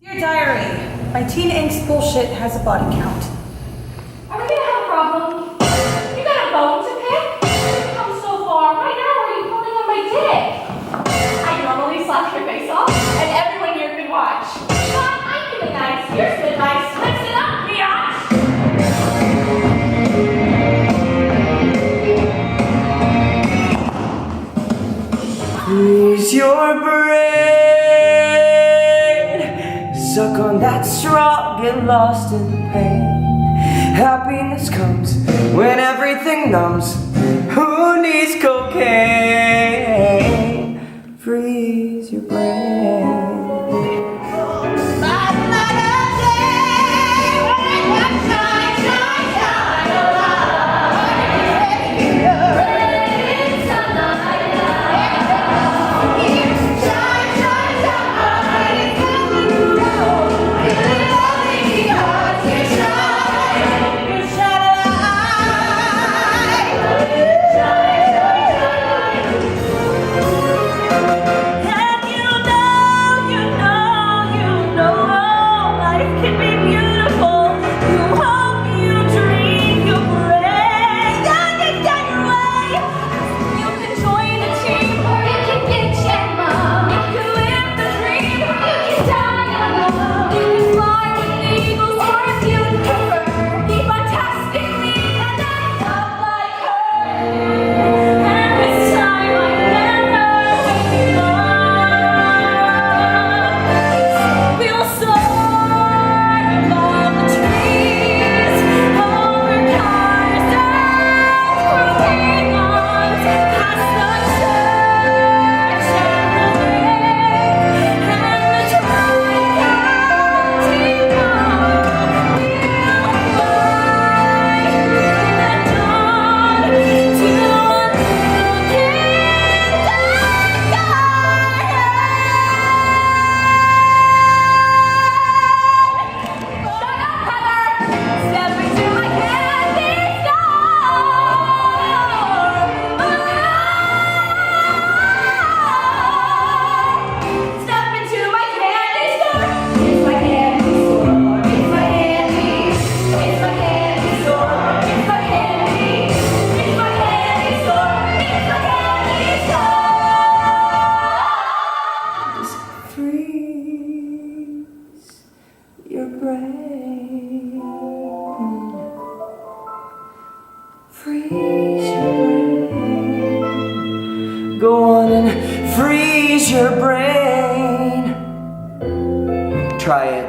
Dear Diary, my teen angst bullshit has a body count. Are we gonna have a problem? You got a bone to pick? You've come so far. Why now are you pulling on my dick? I normally slap your face off, and everyone here can watch. But I'm feeling nice. Here's the advice. Listen up, biatch! Freeze your brain. Suck on that straw, get lost in pain. Happiness comes when everything numbs. Who needs cocaine? Freeze your brain. Your brain. Freeze your brain. Go on and freeze your brain. Try it.